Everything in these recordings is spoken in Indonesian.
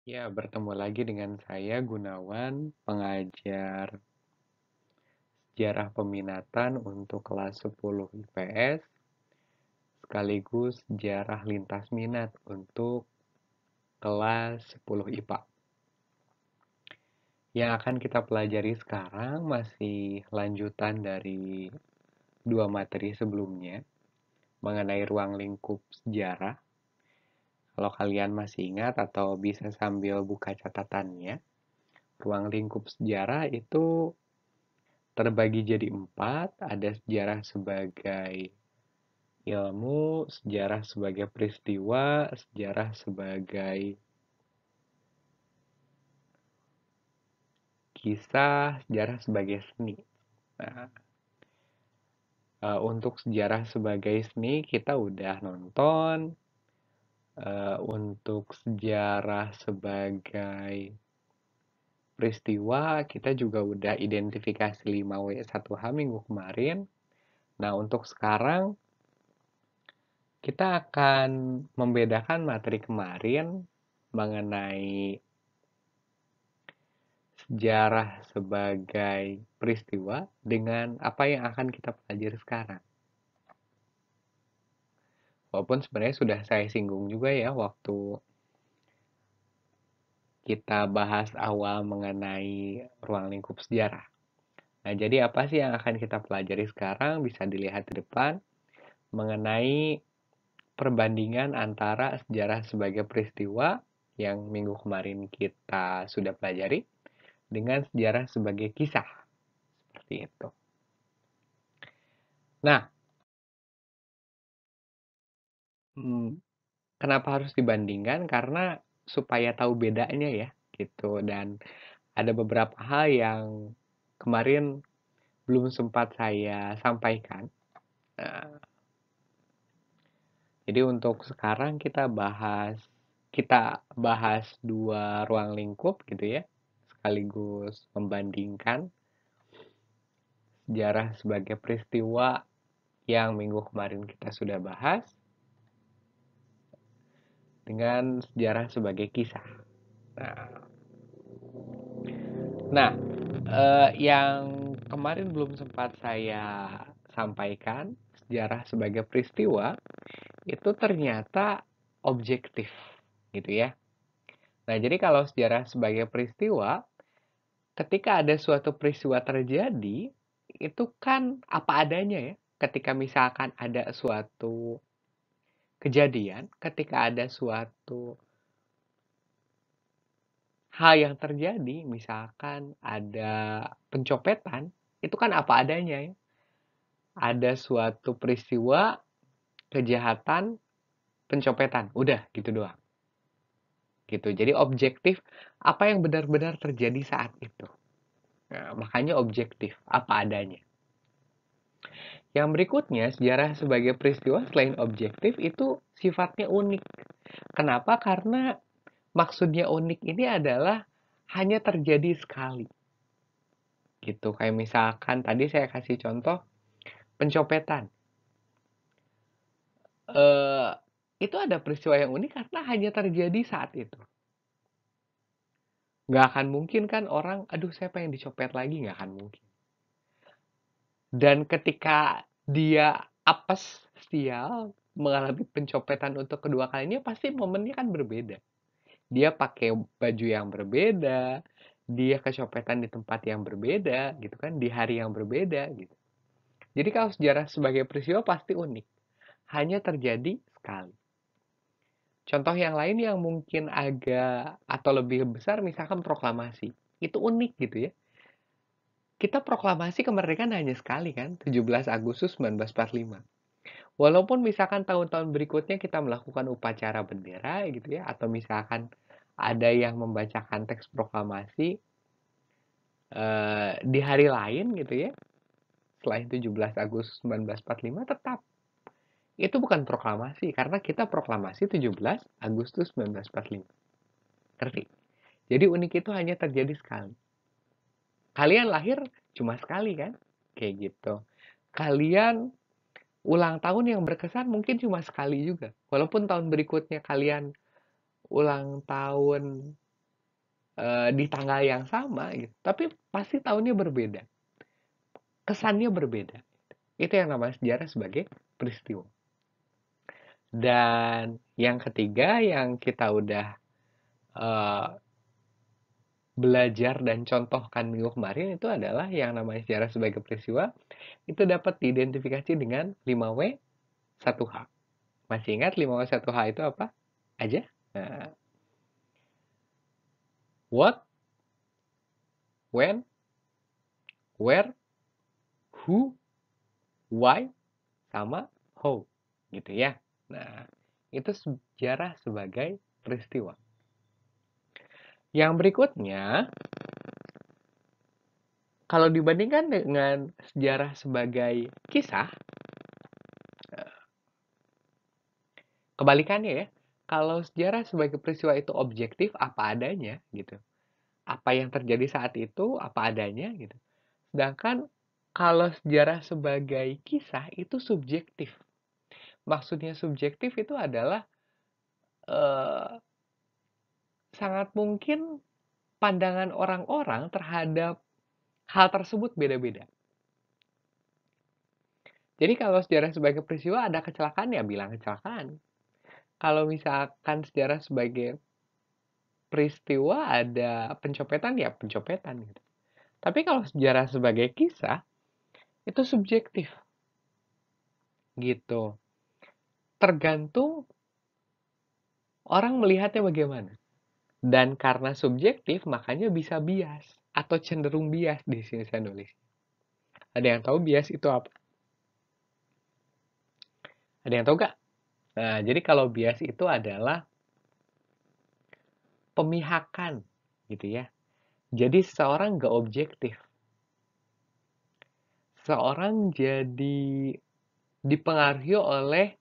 Ya, bertemu lagi dengan saya Gunawan, pengajar sejarah peminatan untuk kelas 10 IPS, sekaligus sejarah lintas minat untuk kelas 10 IPA. Yang akan kita pelajari sekarang masih lanjutan dari dua materi sebelumnya mengenai ruang lingkup sejarah. Kalau kalian masih ingat atau bisa sambil buka catatannya, ruang lingkup sejarah itu terbagi jadi empat, ada sejarah sebagai ilmu, sejarah sebagai peristiwa, sejarah sebagai kisah, sejarah sebagai seni. Nah, untuk sejarah sebagai seni kita udah nonton, untuk sejarah sebagai peristiwa kita juga udah identifikasi 5W1H minggu kemarin. Nah, untuk sekarang kita akan membedakan materi kemarin mengenai sejarah sebagai peristiwa dengan apa yang akan kita pelajari sekarang. Walaupun sebenarnya sudah saya singgung juga ya waktu kita bahas awal mengenai ruang lingkup sejarah. Nah, jadi apa sih yang akan kita pelajari sekarang? Bisa dilihat di depan mengenai perbandingan antara sejarah sebagai peristiwa yang minggu kemarin kita sudah pelajari dengan sejarah sebagai kisah. Seperti itu. Nah, kenapa harus dibandingkan? Karena supaya tahu bedanya ya, gitu. Dan ada beberapa hal yang kemarin belum sempat saya sampaikan. Nah, jadi untuk sekarang kita bahas dua ruang lingkup gitu ya, sekaligus membandingkan sejarah sebagai peristiwa yang minggu kemarin kita sudah bahas dengan sejarah sebagai kisah. Nah, nah yang kemarin belum sempat saya sampaikan, sejarah sebagai peristiwa itu ternyata objektif, gitu ya. Nah, jadi kalau sejarah sebagai peristiwa, ketika ada suatu peristiwa terjadi, itu kan apa adanya ya. Ketika misalkan ada suatu kejadian, ketika ada suatu hal yang terjadi, misalkan ada pencopetan, itu kan apa adanya ya. Ada suatu peristiwa, kejahatan, pencopetan. Udah, gitu doang. Gitu. Jadi objektif apa yang benar-benar terjadi saat itu. Nah, makanya objektif, apa adanya. Yang berikutnya, sejarah sebagai peristiwa selain objektif itu sifatnya unik. Kenapa? Karena maksudnya unik ini adalah hanya terjadi sekali. Gitu. Kayak misalkan tadi saya kasih contoh pencopetan. Eh, itu ada peristiwa yang unik karena hanya terjadi saat itu. Nggak akan mungkin kan orang, aduh saya pengen dicopet lagi, nggak akan mungkin. Dan ketika dia apes, sial, mengalami pencopetan untuk kedua kalinya, pasti momennya kan berbeda. Dia pakai baju yang berbeda, dia kecopetan di tempat yang berbeda, gitu kan, di hari yang berbeda, gitu. Jadi kalau sejarah sebagai peristiwa pasti unik, hanya terjadi sekali. Contoh yang lain yang mungkin agak atau lebih besar, misalkan proklamasi. Itu unik gitu ya. Kita proklamasi kemerdekaan hanya sekali kan, 17 Agustus 1945. Walaupun misalkan tahun-tahun berikutnya kita melakukan upacara bendera gitu ya, atau misalkan ada yang membacakan teks proklamasi di hari lain gitu ya, selain 17 Agustus 1945, tetap itu bukan proklamasi karena kita proklamasi 17 Agustus 1945. Ngerti? Jadi unik itu hanya terjadi sekali. Kalian lahir cuma sekali kan? Kayak gitu. Kalian ulang tahun yang berkesan mungkin cuma sekali juga. Walaupun tahun berikutnya kalian ulang tahun di tanggal yang sama gitu, tapi pasti tahunnya berbeda, kesannya berbeda. Itu yang namanya sejarah sebagai peristiwa. Dan yang ketiga yang kita udah eh, belajar dan contohkan minggu kemarin itu adalah yang namanya sejarah sebagai peristiwa itu dapat diidentifikasi dengan 5W 1H. Masih ingat 5W 1H itu apa aja? Nah, what, when, where, who, why, sama how. Gitu ya. Nah, itu sejarah sebagai peristiwa. Yang berikutnya, kalau dibandingkan dengan sejarah sebagai kisah, kebalikannya ya. Kalau sejarah sebagai peristiwa itu objektif apa adanya gitu. Apa yang terjadi saat itu apa adanya gitu. Sedangkan kalau sejarah sebagai kisah itu subjektif. Maksudnya subjektif itu adalah eh, sangat mungkin pandangan orang-orang terhadap hal tersebut beda-beda. Jadi kalau sejarah sebagai peristiwa ada kecelakaan ya bilang kecelakaan. Kalau misalkan sejarah sebagai peristiwa ada pencopetan ya pencopetan gitu. Tapi kalau sejarah sebagai kisah itu subjektif gitu. Tergantung orang melihatnya bagaimana. Dan karena subjektif makanya bisa bias atau cenderung bias di sini saya nulis. Ada yang tahu bias itu apa? Ada yang tahu gak? Nah, jadi kalau bias itu adalah pemihakan gitu ya. Jadi seseorang gak objektif. Seorang jadi dipengaruhi oleh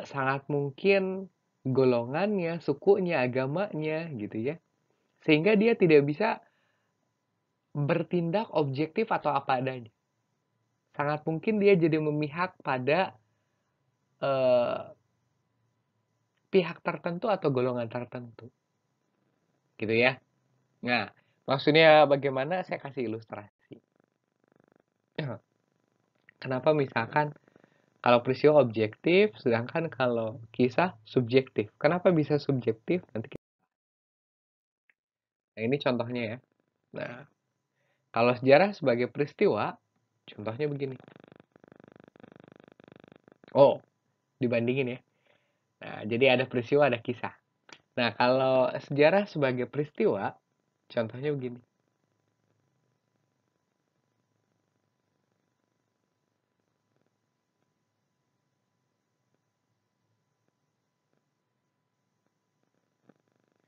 sangat mungkin golongannya, sukunya, agamanya gitu ya. Sehingga dia tidak bisa bertindak objektif atau apa adanya. Sangat mungkin dia jadi memihak pada eh, pihak tertentu atau golongan tertentu. Gitu ya. Nah, maksudnya bagaimana saya kasih ilustrasi. Kenapa misalkan kalau peristiwa objektif, sedangkan kalau kisah subjektif. Kenapa bisa subjektif? Nah, ini contohnya ya. Nah, kalau sejarah sebagai peristiwa, contohnya begini. Oh, dibandingin ya. Nah, jadi ada peristiwa, ada kisah. Nah, kalau sejarah sebagai peristiwa, contohnya begini.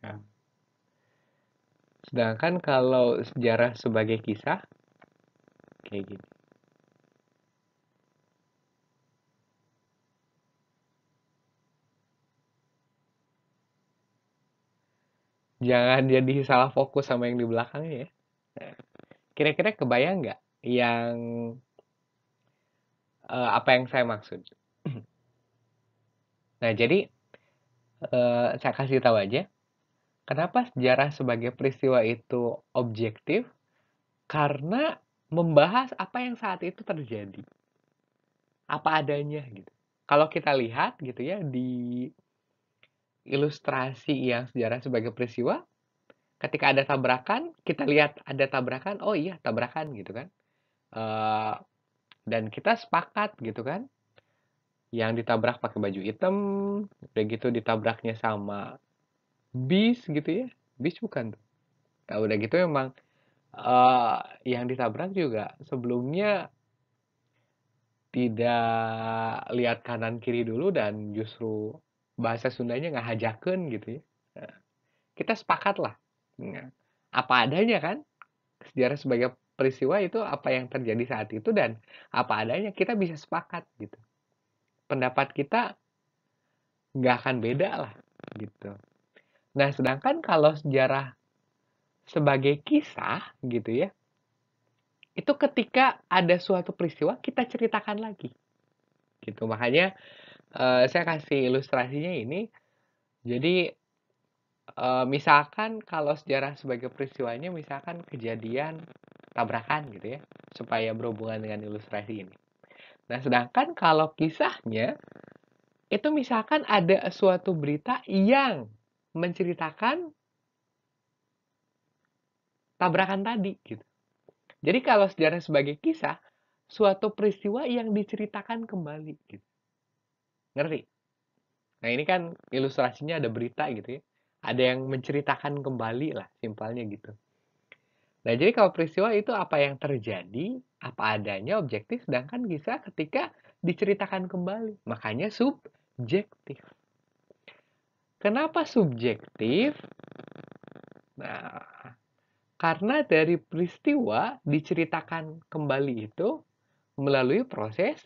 Nah, sedangkan kalau sejarah sebagai kisah, kayak gini. Jangan jadi salah fokus sama yang di belakangnya ya. Nah, kira-kira kebayang nggak yang apa yang saya maksud? Nah, jadi saya kasih tahu aja, kenapa sejarah sebagai peristiwa itu objektif? Karena membahas apa yang saat itu terjadi, apa adanya gitu. Kalau kita lihat gitu ya di ilustrasi yang sejarah sebagai peristiwa, ketika ada tabrakan, kita lihat ada tabrakan, oh iya tabrakan gitu kan. Eh, dan kita sepakat gitu kan, yang ditabrak pakai baju hitam, udah gitu ditabraknya sama bis gitu ya, bis bukan tuh. Nah, udah gitu memang yang ditabrak juga sebelumnya tidak lihat kanan kiri dulu dan justru bahasa Sundanya ngahajakeun gitu ya. Nah, kita sepakat lah. Nah, apa adanya kan? Sejarah sebagai peristiwa itu apa yang terjadi saat itu dan apa adanya kita bisa sepakat gitu. Pendapat kita nggak akan beda lah gitu. Nah, sedangkan kalau sejarah sebagai kisah gitu ya, itu ketika ada suatu peristiwa kita ceritakan lagi gitu. Makanya saya kasih ilustrasinya ini. Jadi Misalkan kalau sejarah sebagai peristiwanya misalkan kejadian tabrakan gitu ya, supaya berhubungan dengan ilustrasi ini. Nah, sedangkan kalau kisahnya itu misalkan ada suatu berita yang menceritakan tabrakan tadi gitu. Jadi kalau sejarah sebagai kisah, suatu peristiwa yang diceritakan kembali gitu. Ngerti? Nah, ini kan ilustrasinya ada berita gitu ya. Ada yang menceritakan kembali lah, simpelnya gitu. Nah, jadi kalau peristiwa itu apa yang terjadi, apa adanya objektif, sedangkan kisah ketika diceritakan kembali. Makanya subjektif. Kenapa subjektif? Nah, karena dari peristiwa diceritakan kembali itu melalui proses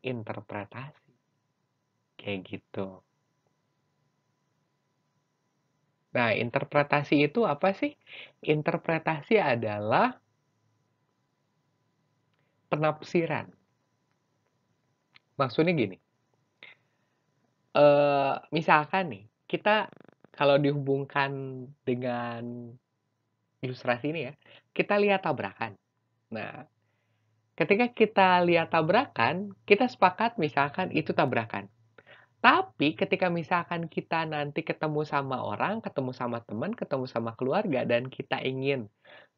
interpretasi. Kayak gitu. Nah, interpretasi itu apa sih? Interpretasi adalah penafsiran. Maksudnya gini, misalkan nih, kita kalau dihubungkan dengan ilustrasi ini ya, kita lihat tabrakan. Nah, ketika kita lihat tabrakan, kita sepakat misalkan itu tabrakan. Tapi ketika misalkan kita nanti ketemu sama orang, ketemu sama teman, ketemu sama keluarga, dan kita ingin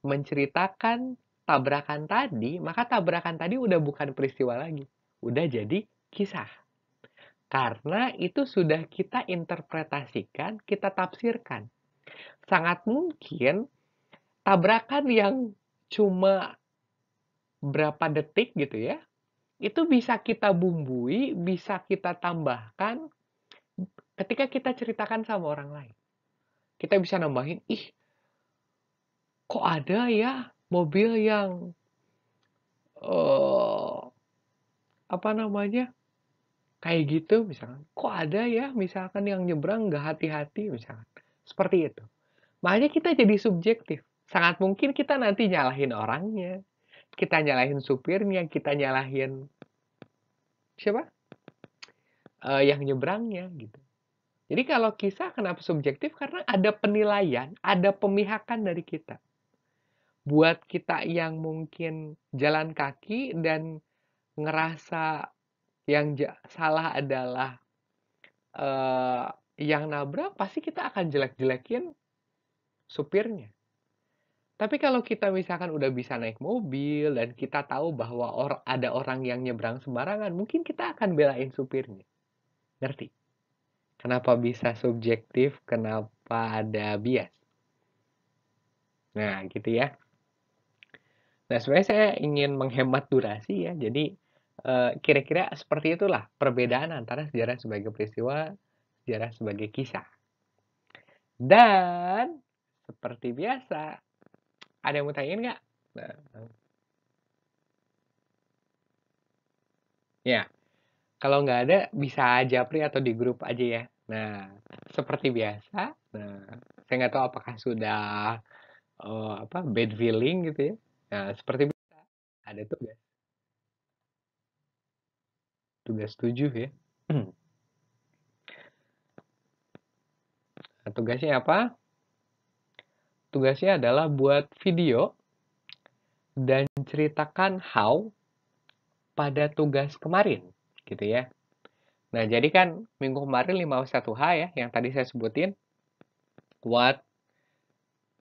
menceritakan tabrakan tadi, maka tabrakan tadi udah bukan peristiwa lagi. Udah jadi kisah. Karena itu sudah kita interpretasikan, kita tafsirkan. Sangat mungkin tabrakan yang cuma berapa detik gitu ya, itu bisa kita bumbui, bisa kita tambahkan ketika kita ceritakan sama orang lain. Kita bisa nambahin, ih kok ada ya mobil yang apa namanya kayak gitu misalkan. Kok ada ya misalkan yang nyebrang nggak hati-hati misalkan. Seperti itu. Makanya kita jadi subjektif. Sangat mungkin kita nanti nyalahin orangnya. Kita nyalahin supirnya, kita nyalahin siapa? Yang nyebrangnya gitu. Jadi kalau kisah kenapa subjektif? Karena ada penilaian, ada pemihakan dari kita. Buat kita yang mungkin jalan kaki dan ngerasa yang salah adalah yang nabrak, pasti kita akan jelek-jelekin supirnya. Tapi kalau kita misalkan udah bisa naik mobil dan kita tahu bahwa ada orang yang nyebrang sembarangan, mungkin kita akan belain supirnya. Ngerti? Kenapa bisa subjektif? Kenapa ada bias? Nah, gitu ya. Nah, sebenarnya saya ingin menghemat durasi ya. Jadi, kira-kira seperti itulah perbedaan antara sejarah sebagai peristiwa, sejarah sebagai kisah. Dan, seperti biasa, ada yang mau tanyain nggak? Nah, ya, kalau nggak ada, bisa japri atau di grup aja ya. Nah, seperti biasa, nah, saya nggak tahu apakah sudah apa bad feeling gitu ya. Nah, seperti biasa, ada tugas, tugas 7 ya. Nah, tugasnya apa? Tugasnya adalah buat video dan ceritakan how pada tugas kemarin, gitu ya. Nah, jadi kan minggu kemarin 51H ya, yang tadi saya sebutin. What,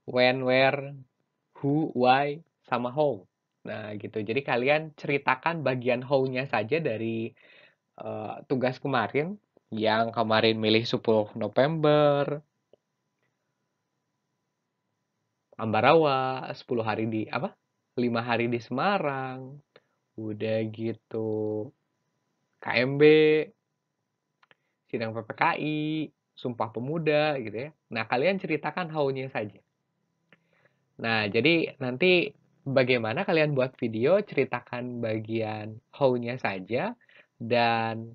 when, where, who, why, sama how. Nah, gitu. Jadi kalian ceritakan bagian how-nya saja dari tugas kemarin. Yang kemarin milih 10 November, Ambarawa, 10 hari di, apa? 5 hari di Semarang. Udah gitu, KMB, sidang PPKI, Sumpah Pemuda gitu ya. Nah, kalian ceritakan how-nya saja. Nah, jadi nanti bagaimana kalian buat video, ceritakan bagian how-nya saja, dan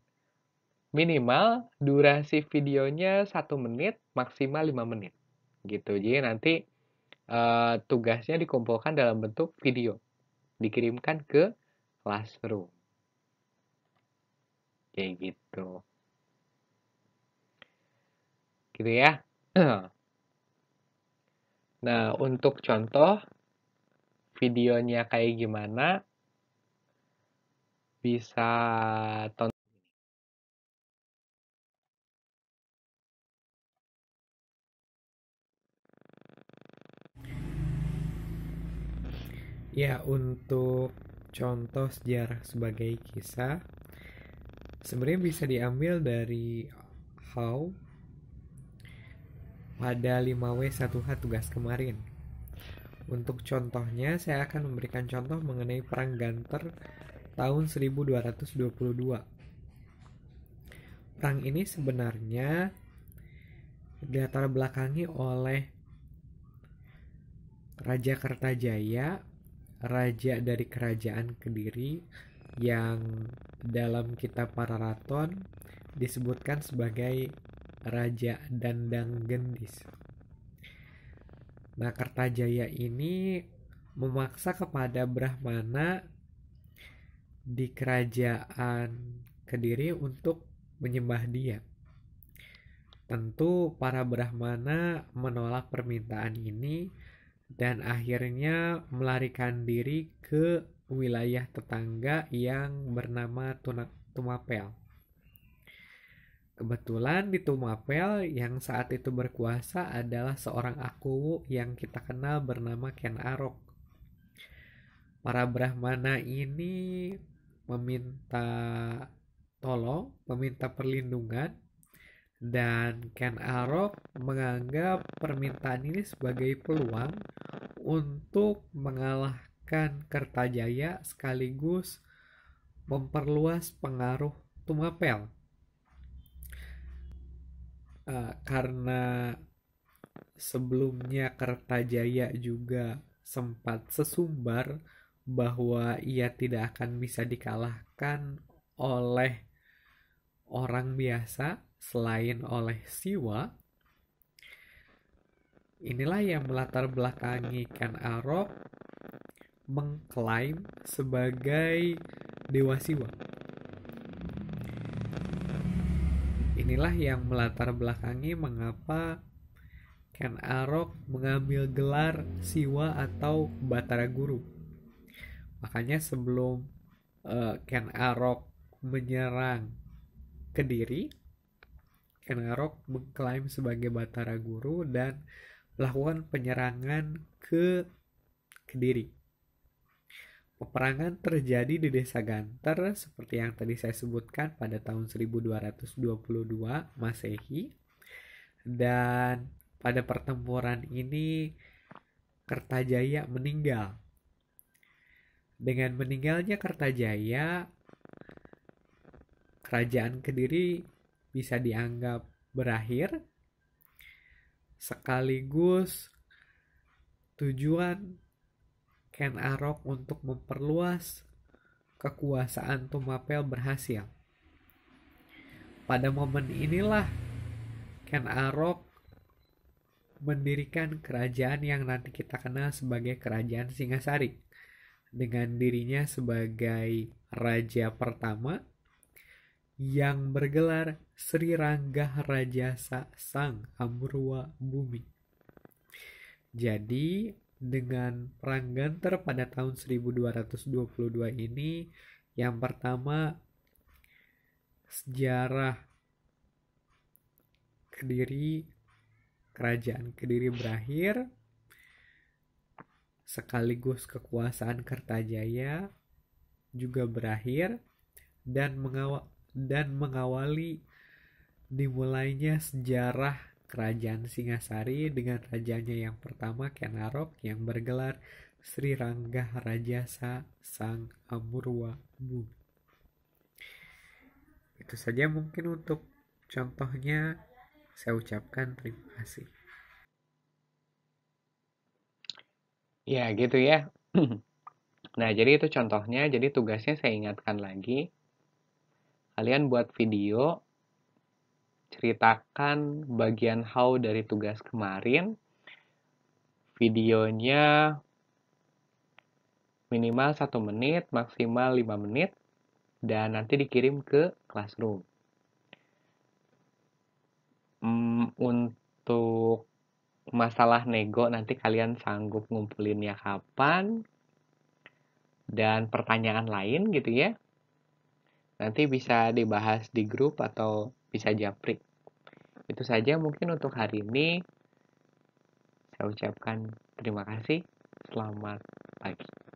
minimal durasi videonya 1 menit, maksimal 5 menit. Gitu. Jadi nanti tugasnya dikumpulkan dalam bentuk video, dikirimkan ke classroom. Kayak gitu. Gitu ya. Nah, untuk contoh videonya kayak gimana, bisa tonton. Ya, untuk contoh sejarah sebagai kisah, sebenarnya bisa diambil dari How pada 5W1H tugas kemarin. Untuk contohnya, saya akan memberikan contoh mengenai Perang Ganter tahun 1222. Perang ini sebenarnya dilatar belakangi oleh Raja Kertajaya, raja dari kerajaan Kediri, yang dalam kitab Pararaton disebutkan sebagai Raja Dandang Gendis. Nah, Kertajaya ini memaksa kepada Brahmana di kerajaan Kediri untuk menyembah dia. Tentu para Brahmana menolak permintaan ini dan akhirnya melarikan diri ke wilayah tetangga yang bernama Tumapel. Kebetulan di Tumapel yang saat itu berkuasa adalah seorang Akuwu yang kita kenal bernama Ken Arok. Para Brahmana ini meminta tolong, meminta perlindungan, dan Ken Arok menganggap permintaan ini sebagai peluang untuk mengalahkan Kertajaya sekaligus memperluas pengaruh Tumapel. Karena sebelumnya Kertajaya juga sempat sesumbar bahwa ia tidak akan bisa dikalahkan oleh orang biasa selain oleh Siwa. Inilah yang melatar belakangi Ken Arok mengklaim sebagai Dewa Siwa. Inilah yang melatar belakangi mengapa Ken Arok mengambil gelar Siwa atau Batara Guru. Makanya sebelum Ken Arok menyerang Kediri, Ken Arok mengklaim sebagai Batara Guru dan melakukan penyerangan ke Kediri. Peperangan terjadi di Desa Ganter seperti yang tadi saya sebutkan pada tahun 1222 Masehi. Dan pada pertempuran ini Kertajaya meninggal. Dengan meninggalnya Kertajaya, kerajaan Kediri bisa dianggap berakhir, sekaligus tujuan Ken Arok untuk memperluas kekuasaan Tumapel berhasil. Pada momen inilah Ken Arok mendirikan kerajaan yang nanti kita kenal sebagai Kerajaan Singasari, dengan dirinya sebagai raja pertama yang bergelar Sri Rangga Rajasa Sang Amurwa Bumi. Jadi dengan Perang Ganter pada tahun 1222 ini, yang pertama sejarah Kediri, kerajaan Kediri berakhir, sekaligus kekuasaan Kertajaya juga berakhir, dan mengawali dimulainya sejarah Kerajaan Singasari dengan rajanya yang pertama Ken Arok yang bergelar Sri Rangga Rajasa Sang Amurwa Bumi. Itu saja mungkin untuk contohnya. Saya ucapkan terima kasih. Ya, gitu ya. Nah, jadi itu contohnya. Jadi tugasnya saya ingatkan lagi. Kalian buat video, ceritakan bagian how dari tugas kemarin. Videonya minimal 1 menit, maksimal 5 menit. Dan nanti dikirim ke Classroom. Untuk masalah nego nanti kalian sanggup ngumpulinnya kapan, dan pertanyaan lain gitu ya, nanti bisa dibahas di grup atau bisa japri. Itu saja mungkin untuk hari ini. Saya ucapkan terima kasih. Selamat pagi.